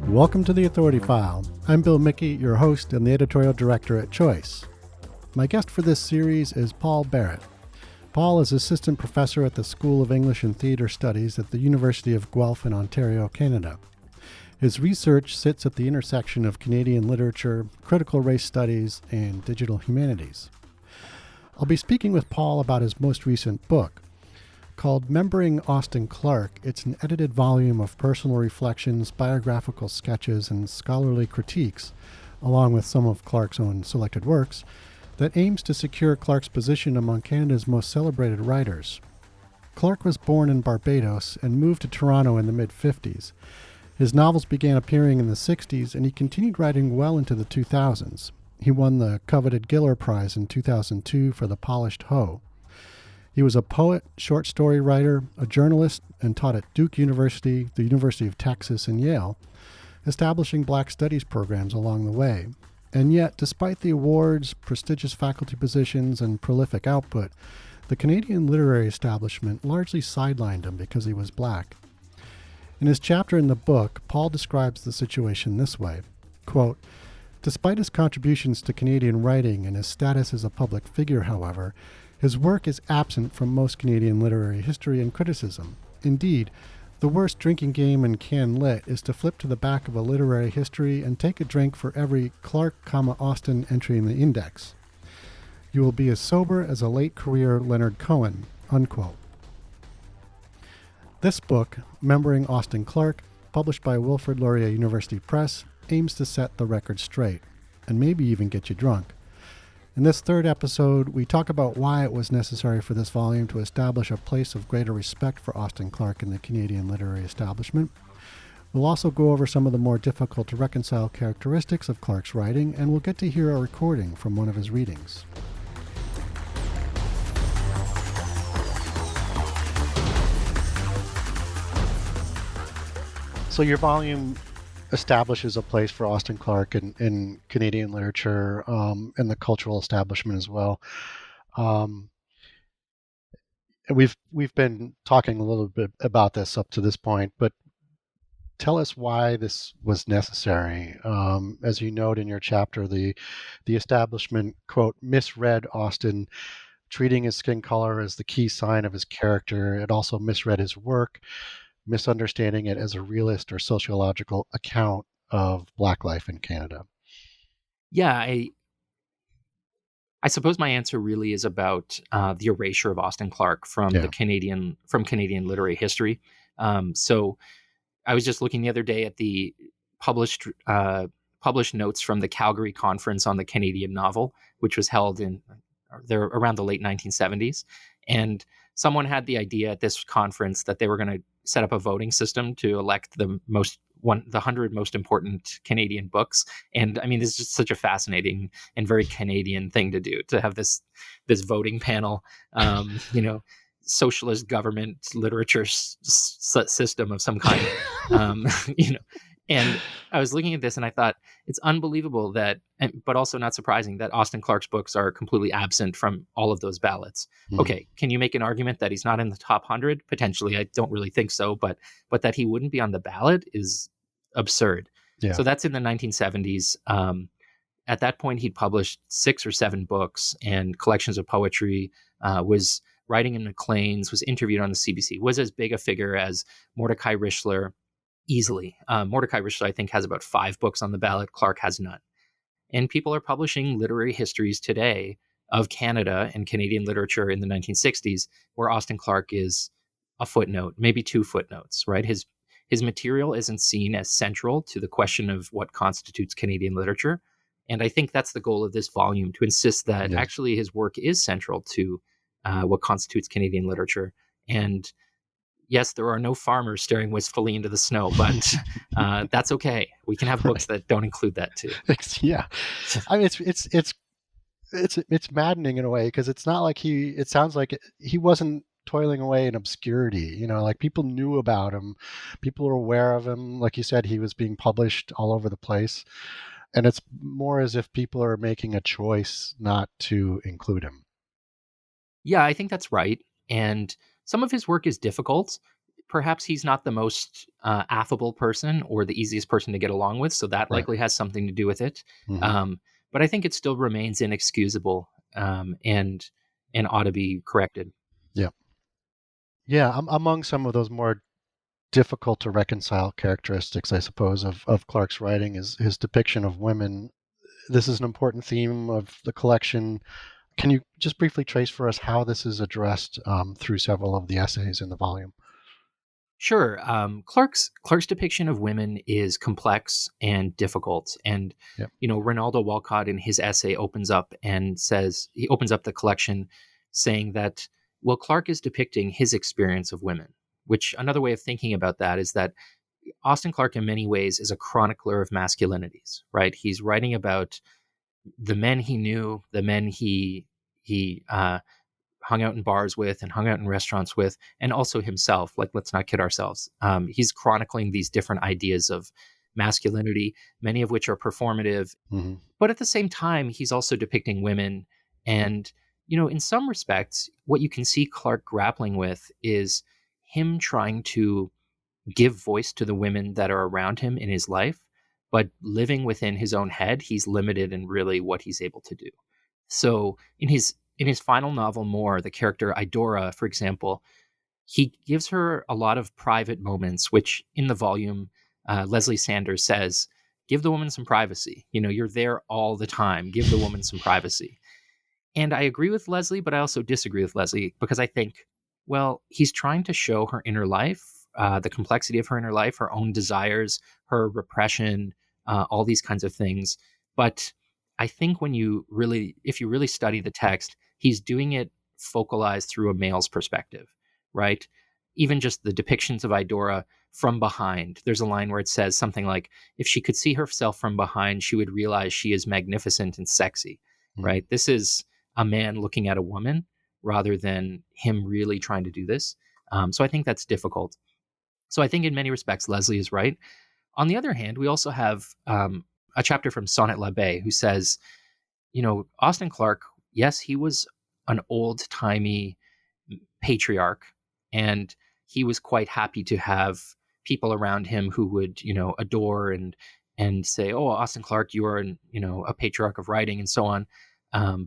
Welcome to the Authority File. I'm Bill Mickey, your host and the editorial director at Choice. My guest for this series is Paul Barrett. Paul is assistant professor at the School of English and Theatre Studies at the University of Guelph in Ontario, Canada. His research sits at the intersection of Canadian literature, critical race studies, and digital humanities. I'll be speaking with Paul about his most recent book. Called Remembering Austin Clarke, it's an edited volume of personal reflections, biographical sketches, and scholarly critiques, along with some of Clarke's own selected works, that aims to secure Clarke's position among Canada's most celebrated writers. Clarke was born in Barbados and moved to Toronto in the mid-50s. His novels began appearing in the 60s, and he continued writing well into the 2000s. He won the coveted Giller Prize in 2002 for The Polished Hoe. He was a poet, short story writer, a journalist, and taught at Duke University, the University of Texas, and Yale, establishing Black Studies programs along the way. And yet, despite the awards, prestigious faculty positions, and prolific output, the Canadian literary establishment largely sidelined him because he was Black. In his chapter in the book, Paul describes the situation this way, quote, "Despite his contributions to Canadian writing and his status as a public figure, however, his work is absent from most Canadian literary history and criticism. Indeed, the worst drinking game in Can Lit is to flip to the back of a literary history and take a drink for every Clarke, Austin entry in the index. You will be as sober as a late career Leonard Cohen," unquote. This book, Remembering Austin Clarke, published by Wilfrid Laurier University Press, aims to set the record straight, and maybe even get you drunk. In this third episode, we talk about why it was necessary for this volume to establish a place of greater respect for Austin Clarke in the Canadian literary establishment. We'll also go over some of the more difficult to reconcile characteristics of Clarke's writing, and we'll get to hear a recording from one of his readings. So your volume establishes a place for Austin Clarke in Canadian literature and the cultural establishment as well. And we've been talking a little bit about this up to this point, but tell us why this was necessary. As you note in your chapter, the establishment, quote, misread Austin, treating his skin color as the key sign of his character. It also misread his work, misunderstanding it as a realist or sociological account of Black life in Canada. Yeah, I suppose my answer really is about the erasure of Austin Clarke from Canadian literary history. So I was just looking the other day at the published notes from the Calgary Conference on the Canadian Novel, which was held around the late 1970s, and someone had the idea at this conference that they were going to set up a voting system to elect the 100 most important Canadian books. And I mean, this is just such a fascinating and very Canadian thing to do, to have this voting panel, socialist government literature system of some kind, And I was looking at this and I thought it's unbelievable but also not surprising that Austin Clarke's books are completely absent from all of those ballots. Mm-hmm. Okay, can you make an argument that he's not in the top 100? Potentially, I don't really think so, but that he wouldn't be on the ballot is absurd. Yeah. So that's in the 1970s. At that point, he'd published 6 or 7 books and collections of poetry, was writing in Maclean's, was interviewed on the CBC, was as big a figure as Mordecai Richler. Easily. Mordecai Richler, I think, has about 5 books on the ballot. Clarke has none. And people are publishing literary histories today of Canada and Canadian literature in the 1960s, where Austin Clarke is a footnote, maybe 2 footnotes, right? His material isn't seen as central to the question of what constitutes Canadian literature. And I think that's the goal of this volume, to insist that actually his work is central to what constitutes Canadian literature. And yes, there are no farmers staring wistfully into the snow, but that's okay. We can have books that don't include that too. Yeah, I mean, it's maddening in a way, because it's not like it sounds like he wasn't toiling away in obscurity. Like, people knew about him, people were aware of him. Like you said, he was being published all over the place, and it's more as if people are making a choice not to include him. Yeah, I think that's right. And some of his work is difficult. perhaps he's not the most affable person or the easiest person to get along with, so that Right. likely has something to do with it. Hmm. But I think it still remains inexcusable, and ought to be corrected. Yeah. Yeah. Among some of those more difficult to reconcile characteristics, I suppose, of Clarke's writing is his depiction of women. This is an important theme of the collection. Can you just briefly trace for us how this is addressed through several of the essays in the volume? Sure. Clark's depiction of women is complex and difficult, and Yep. Ronaldo Walcott in his essay opens up and says he opens up the collection, saying that well, Clarke is depicting his experience of women. Which another way of thinking about that is that Austin Clarke, in many ways, is a chronicler of masculinities. Right? He's writing about the men he knew, the men he hung out in bars with and hung out in restaurants with, and also himself. Like, let's not kid ourselves. He's chronicling these different ideas of masculinity, many of which are performative. Hmm. But at the same time, he's also depicting women. And, in some respects, what you can see Clarke grappling with is him trying to give voice to the women that are around him in his life, but living within his own head, he's limited in really what he's able to do. So in his final novel, More, the character Idora, for example, he gives her a lot of private moments, which in the volume, Leslie Sanders says, give the woman some privacy. You're there all the time. Give the woman some privacy. And I agree with Leslie, but I also disagree with Leslie because I think, well, he's trying to show her inner life, the complexity of her inner life, her own desires, her repression, all these kinds of things. But I think if you really study the text, he's doing it focalized through a male's perspective, right? Even just the depictions of Idora from behind. There's a line where it says something like, if she could see herself from behind, she would realize she is magnificent and sexy, Hmm. right? This is a man looking at a woman rather than him really trying to do this. So I think that's difficult. So I think in many respects, Leslie is right. On the other hand, we also have a chapter from Sonnet l'Abbé who says, Austin Clarke, yes, he was an old timey patriarch, and he was quite happy to have people around him who would, adore and say, "Oh, Austin Clarke, you are, a patriarch of writing," and so on.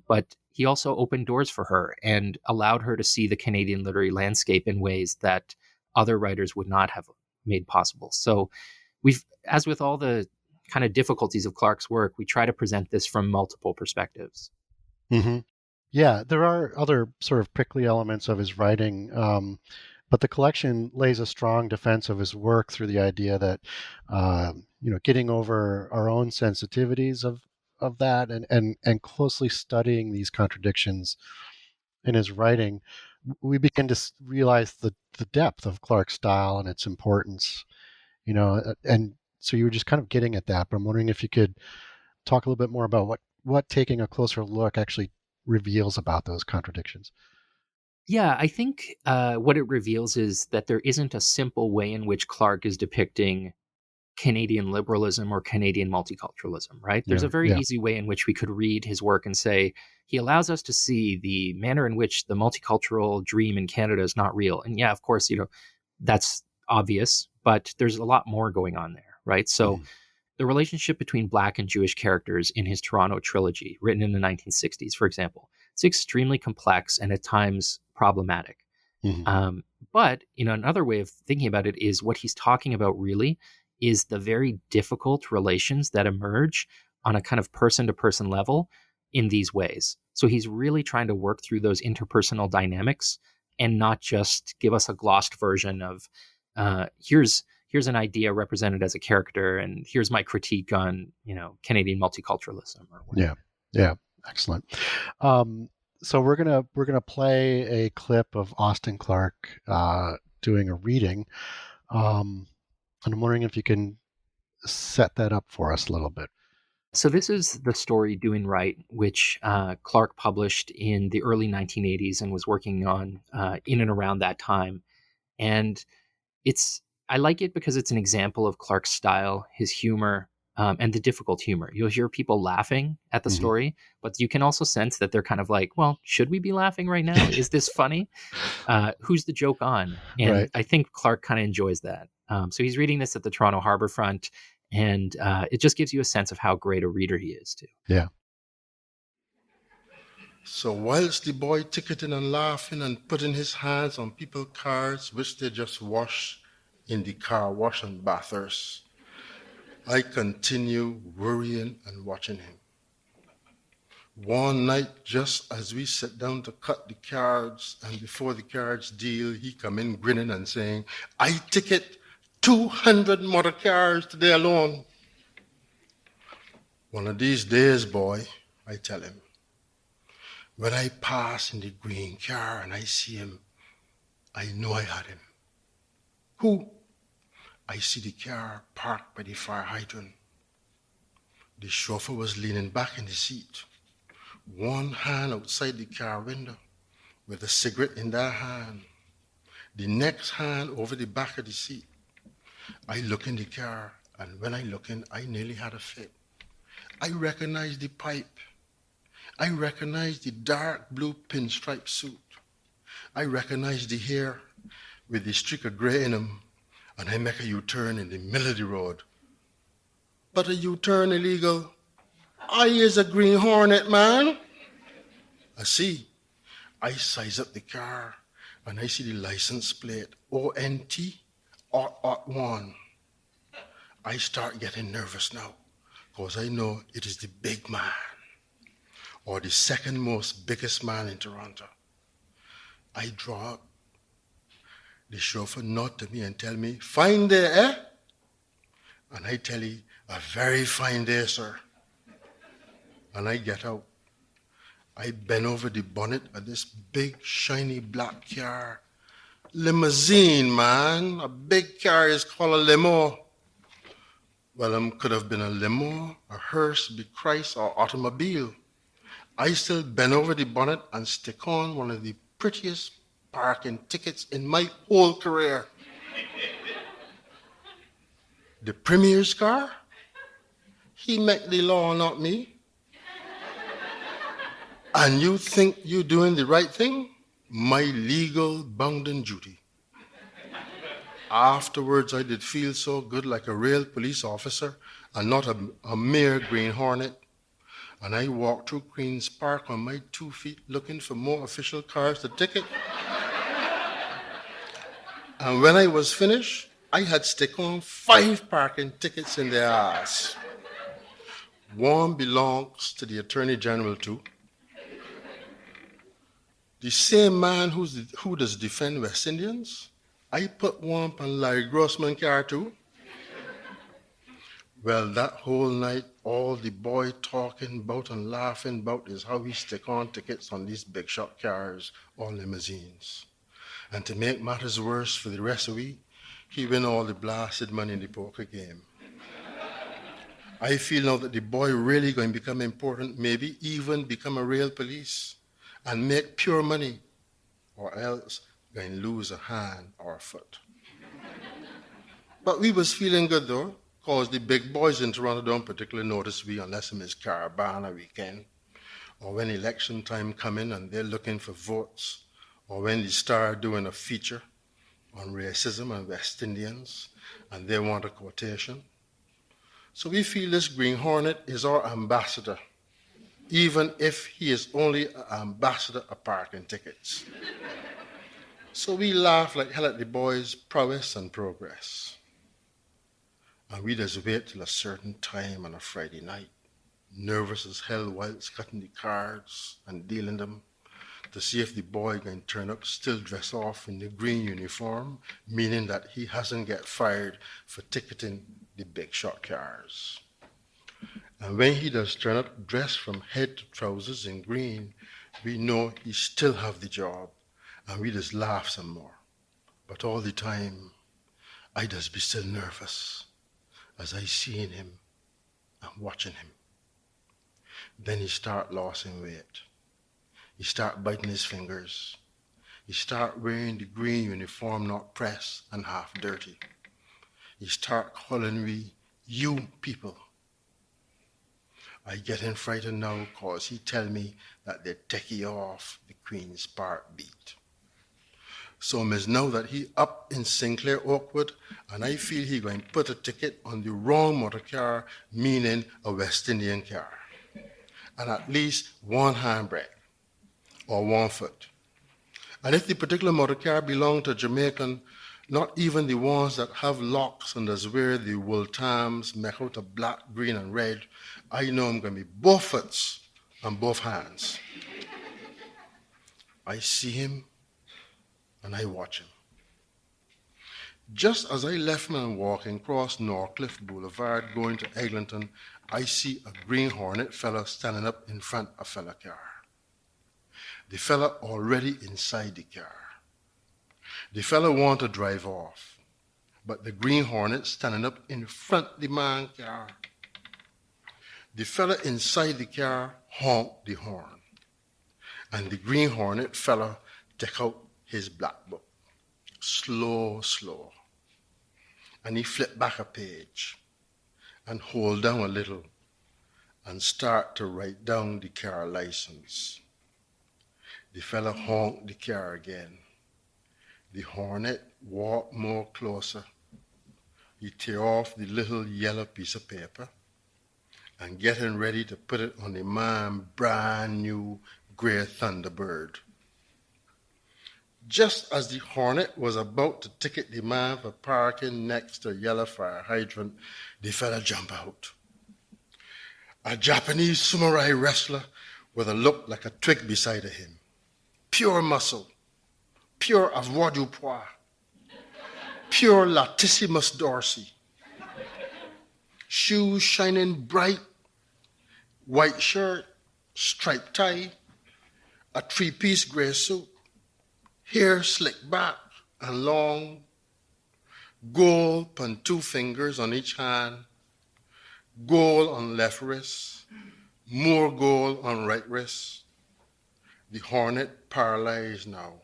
But he also opened doors for her and allowed her to see the Canadian literary landscape in ways that other writers would not have made possible. So as with all the kind of difficulties of Clarke's work, we try to present this from multiple perspectives. Hmm. Yeah, there are other sort of prickly elements of his writing, but the collection lays a strong defense of his work through the idea that, getting over our own sensitivities of that and closely studying these contradictions in his writing, we begin to realize the depth of Clarke's style and its importance. And so you were just kind of getting at that, but I'm wondering if you could talk a little bit more about what taking a closer look actually reveals about those contradictions. Yeah, I think what it reveals is that there isn't a simple way in which Clarke is depicting Canadian liberalism or Canadian multiculturalism, right? There's Yeah, a very yeah. easy way in which we could read his work and say he allows us to see the manner in which the multicultural dream in Canada is not real. And yeah, of course, that's obvious, but there's a lot more going on there, right? So Mm. the relationship between Black and Jewish characters in his Toronto trilogy, written in the 1960s, for example, it's extremely complex and at times problematic. Mhm. Um, but another way of thinking about it is what he's talking about really is the very difficult relations that emerge on a kind of person to person level in these ways. So he's really trying to work through those interpersonal dynamics and not just give us a glossed version of here's an idea represented as a character, and here's my critique on Canadian multiculturalism or Yeah, whatever. yeah, excellent. Um, so we're gonna play a clip of Austin Clarke doing a reading, um, and I'm wondering if you can set that up for us a little bit. So this is the story "Doing Right," which Clarke published in the early 1980s and was working on in and around that time. And it's I like it because it's an example of Clarke's style, his humor. and the difficult humor. You'll hear people laughing at the story, but you can also sense that they're kind of like, well, should we be laughing right now? Is this funny? Who's the joke on? And Right. I think Clarke kind of enjoys that. So he's reading this at the Toronto Harbourfront, and it just gives you a sense of how great a reader he is, too. Yeah. So whilst the boy ticketing and laughing and putting his hands on people's cars, which they just wash in the car wash and bathers, I continue worrying and watching him. One night, just as we sat down to cut the cards, and before the cards deal, he come in grinning and saying, I ticket 200 motor cars today alone. One of these days, boy, I tell him, when I pass in the green car and I see him, I know I had him. Who? I see the car parked by the fire hydrant. The chauffeur was leaning back in the seat, one hand outside the car window with a cigarette in that hand, the next hand over the back of the seat. I look in the car, and when I look in, I nearly had a fit. I recognize the pipe. I recognize the dark blue pinstripe suit. I recognize the hair with the streak of gray in him, and I make a U-turn in the middle of the road. But a U-turn illegal. I is a Green Hornet, man. I see. I size up the car, and I see the license plate, ONT, 001. I start getting nervous now, because I know it is the big man, or the second most biggest man in Toronto. I draw up. The chauffeur nod to me and tell me, fine day, eh? And I tell him, a very fine day, sir. And I get out. I bend over the bonnet of this big, shiny black car. Limousine, man. A big car is called a limo. Well, could have been a limo, a hearse, be Christ, or automobile. I still bend over the bonnet and stick on one of the prettiest parking tickets in my whole career. The Premier's car? He make the law, not me. And you think you're doing the right thing? My legal bounden duty. Afterwards, I did feel so good, like a real police officer and not a mere Green Hornet. And I walked through Queen's Park on my 2 feet looking for more official cars to ticket. And when I was finished, I had stick on 5 parking tickets in their ass. One belongs to the Attorney General too. The same man who does defend West Indians, I put one on Larry Grossman car too. Well, that whole night, all the boy talking about and laughing about is how he stick on tickets on these big shot cars or limousines. And to make matters worse for the rest of the week, he win all the blasted money in the poker game. I feel now that the boy really going to become important, maybe even become a real police and make pure money, or else going to lose a hand or a foot. But we was feeling good though, because the big boys in Toronto don't particularly notice we unless it's caravan or weekend, or when election time come in and they're looking for votes, or when they start doing a feature on racism and West Indians and they want a quotation. So we feel this Green Hornet is our ambassador, even if he is only an ambassador of parking tickets. So we laugh like hell at the boys' prowess and progress. And we just wait till a certain time on a Friday night, nervous as hell whilst cutting the cards and dealing them, to see if the boy can turn up still dressed off in the green uniform, meaning that he hasn't get fired for ticketing the big shot cars. And when he does turn up dressed from head to trousers in green, we know he still have the job, and we just laugh some more. But all the time, I just be still nervous as I seeing him and watching him. Then he start losing weight. He start biting his fingers. He start wearing the green uniform not pressed and half dirty. He start calling we you people I getting frightened now cause he tell me that they take you off the Queen's Park beat. So Miss know that he up in Sinclair Oakwood and I feel he going to put a ticket on the wrong motor car, meaning a West Indian car. And at least one handbrake or one foot. And if the particular motor car belong to Jamaican, not even the ones that have locks and that's where the wool times make out of black, green, and red, I know I'm going to be both foots and both hands. I see him and I watch him. Just as I left him and walking across Norcliffe Boulevard going to Eglinton, I see a Green Hornet fella standing up in front of a fella car. The fella already inside the car. The fella want to drive off, but the Green Hornet standing up in front of the man car. The fella inside the car honk the horn, and the Green Hornet fella take out his black book, slow, and he flip back a page and hold down a little and start to write down the car license. The fella honked the car again. The Hornet walked more closer. He tear off the little yellow piece of paper and getting ready to put it on the man brand new gray Thunderbird. Just as the Hornet was about to ticket the man for parking next to a yellow fire hydrant, the fella jump out. A Japanese samurai wrestler with a look like a twig beside him. Pure muscle, pure avoirdupois, pure latissimus dorsi. Shoes shining bright, white shirt, striped tie, a three-piece gray suit, hair slicked back and long, gold on 2 fingers on each hand, gold on left wrist, more gold on right wrist. The Hornet paralyzed now.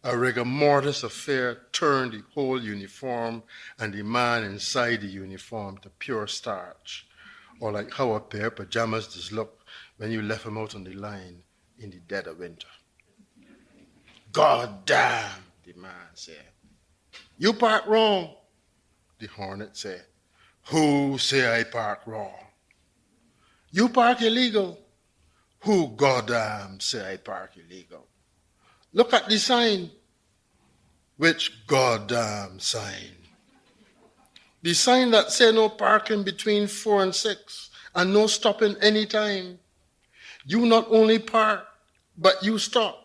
A rigor mortis affair turned the whole uniform and the man inside the uniform to pure starch, or like how a pair of pajamas just look when you left them out on the line in the dead of winter. God damn, the man said. You parked wrong, the Hornet said. Who say I parked wrong? You park illegal. Who goddamn say I park illegal? Look at the sign. Which goddamn sign? The sign that say no parking between 4 and 6 and no stopping any time. You not only park, but you stop.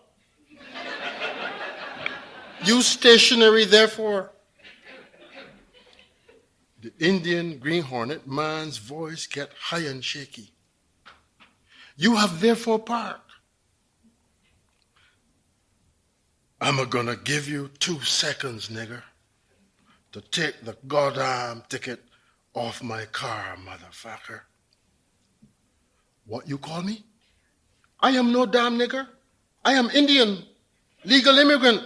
You stationary, therefore. The Indian Green Hornet man's voice get high and shaky. You have therefore parked. I'm gonna give you 2 seconds, nigger, to take the goddamn ticket off my car, motherfucker. What you call me? I am no damn nigger. I am Indian, legal immigrant.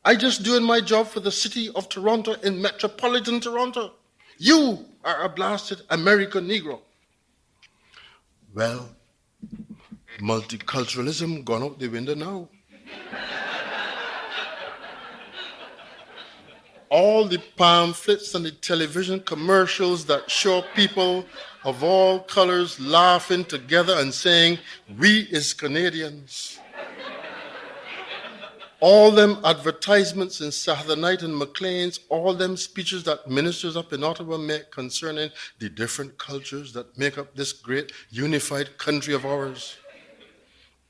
I just doing my job for the city of Toronto in metropolitan Toronto. You are a blasted American Negro. Well, multiculturalism gone out the window now. All the pamphlets and the television commercials that show people of all colors laughing together and saying, we is Canadians. All them advertisements in Saturday Night and Maclean's, all them speeches that ministers up in Ottawa make concerning the different cultures that make up this great unified country of ours.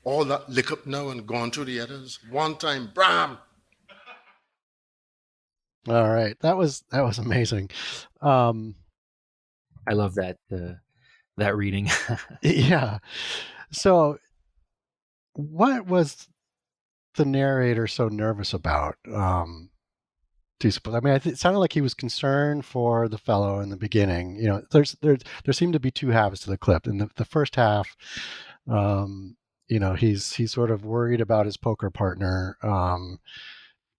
All that lick up now and gone through the others. One time, bam! All right, that was amazing. I love that reading. Yeah. So, what was the narrator so nervous about? Do you suppose? I mean, it sounded like he was concerned for the fellow in the beginning. You know, there seemed to be 2 halves to the clip. In the first half, you know, he's sort of worried about his poker partner,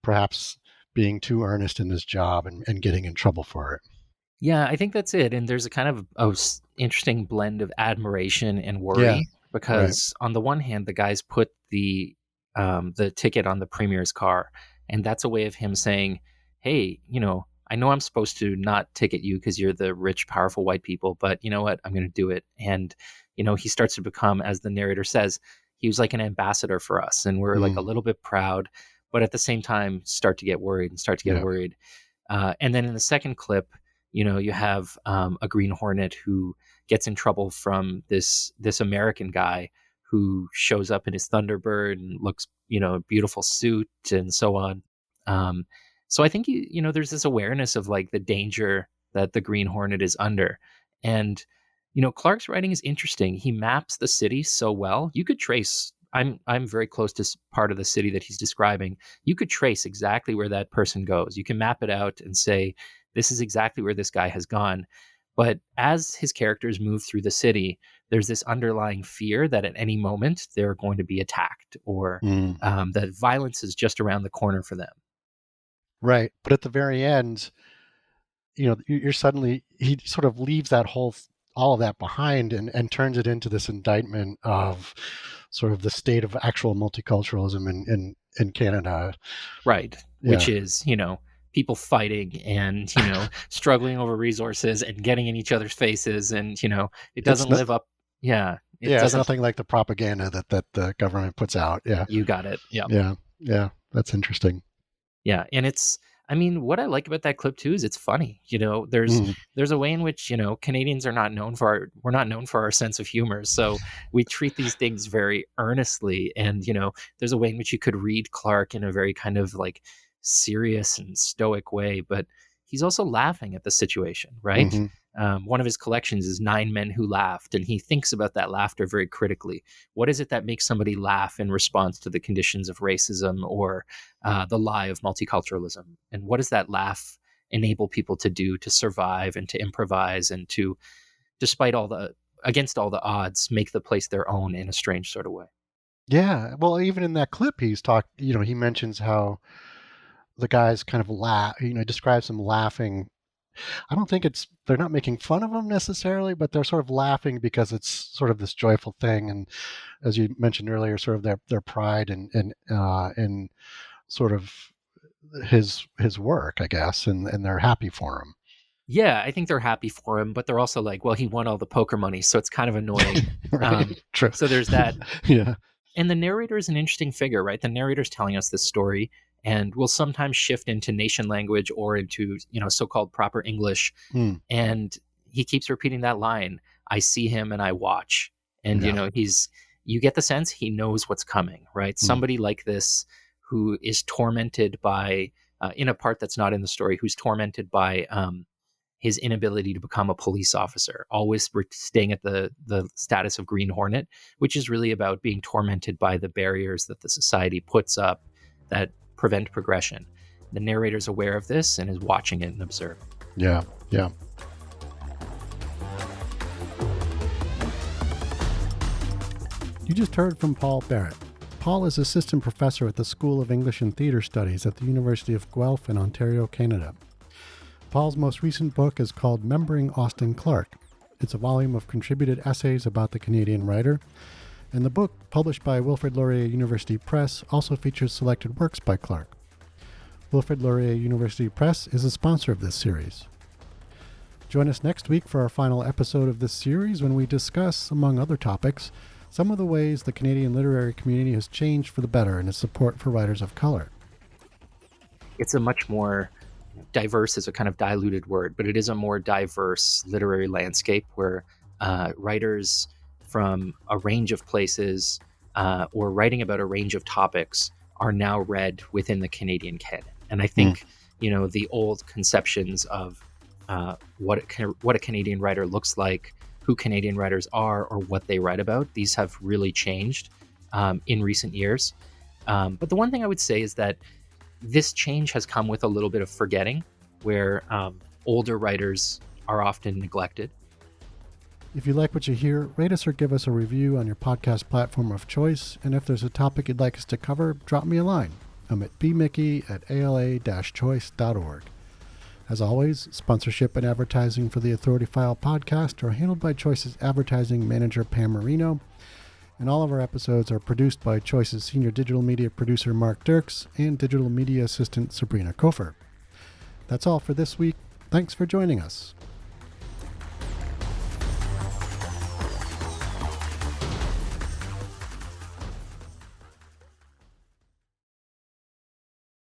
perhaps being too earnest in his job and getting in trouble for it. Yeah, I think that's it. And there's a kind of interesting blend of admiration and worry, Yeah, because on the one hand, the guys put the ticket on the premier's car, and that's a way of him saying, hey, I know I'm supposed to not ticket you because you're the rich, powerful white people, but you know what? I'm going to do it. And, he starts to become, as the narrator says, he was like an ambassador for us, and we're like a little bit proud, but at the same time start to get worried. And then in the second clip, you have a Green Hornet who gets in trouble from this American guy who shows up in his Thunderbird and looks, beautiful suit and so on. So I think, there's this awareness of like the danger that the Green Hornet is under. And, Clarke's writing is interesting. He maps the city so well. You could trace, I'm very close to part of the city that he's describing. You could trace exactly where that person goes. You can map it out and say, this is exactly where this guy has gone. But as his characters move through the city, there's this underlying fear that at any moment they're going to be attacked, or that violence is just around the corner for them. Right. But at the very end, you're suddenly, he sort of leaves all of that behind and turns it into this indictment of sort of the state of actual multiculturalism in Canada. Right. Yeah. Which is, people fighting and, struggling over resources and getting in each other's faces. And, it doesn't live up. Yeah. It's nothing like the propaganda that the government puts out. Yeah. You got it. Yeah. Yeah. Yeah. That's interesting. Yeah. And what I like about that clip too is it's funny. There's a way in which, Canadians are we're not known for our sense of humor. So we treat these things very earnestly. And, there's a way in which you could read Clarke in a very kind of like serious and stoic way, but he's also laughing at the situation, right? One of his collections is 9 Men Who Laughed, and he thinks about that laughter very critically. What is it that makes somebody laugh in response to the conditions of racism or the lie of multiculturalism? And what does that laugh enable people to do to survive and to improvise and to, against all the odds, make the place their own in a strange sort of way? Yeah. Well, even in that clip, he mentions how the guys kind of laugh, describes them laughing. I don't think they're not making fun of them necessarily, but they're sort of laughing because it's sort of this joyful thing. And as you mentioned earlier, sort of their pride and sort of his work, I guess, and they're happy for him. Yeah, I think they're happy for him, but they're also like, well, he won all the poker money, so it's kind of annoying. Right. True. So there's that. Yeah. And the narrator is an interesting figure, right? The narrator's telling us this story, and will sometimes shift into nation language or into, so-called proper English. And he keeps repeating that line, I see him and I watch. And, you get the sense he knows what's coming, right? Somebody like this who is tormented by, in a part that's not in the story, who's tormented by his inability to become a police officer, always staying at the status of Green Hornet, which is really about being tormented by the barriers that the society puts up that prevent progression. The narrator's aware of this and is watching it and observing. Yeah, yeah. You just heard from Paul Barrett. Paul is assistant professor at the School of English and Theatre Studies at the University of Guelph in Ontario, Canada. Paul's most recent book is called Remembering Austin Clarke. It's a volume of contributed essays about the Canadian writer, and the book, published by Wilfrid Laurier University Press, also features selected works by Clarke. Wilfrid Laurier University Press is a sponsor of this series. Join us next week for our final episode of this series when we discuss, among other topics, some of the ways the Canadian literary community has changed for the better in its support for writers of color. It's a much more diverse is a kind of diluted word, but it is a more diverse literary landscape where writers from a range of places or writing about a range of topics are now read within the Canadian canon. And I think, the old conceptions of what a Canadian writer looks like, who Canadian writers are, or what they write about, these have really changed in recent years. But the one thing I would say is that this change has come with a little bit of forgetting, where older writers are often neglected. If you like what you hear, rate us or give us a review on your podcast platform of choice. And if there's a topic you'd like us to cover, drop me a line. I'm at bmickey@ala-choice.org. As always, sponsorship and advertising for the Authority File podcast are handled by Choice's advertising manager, Pam Marino, and all of our episodes are produced by Choice's senior digital media producer, Mark Dirks, and digital media assistant, Sabrina Kofer. That's all for this week. Thanks for joining us.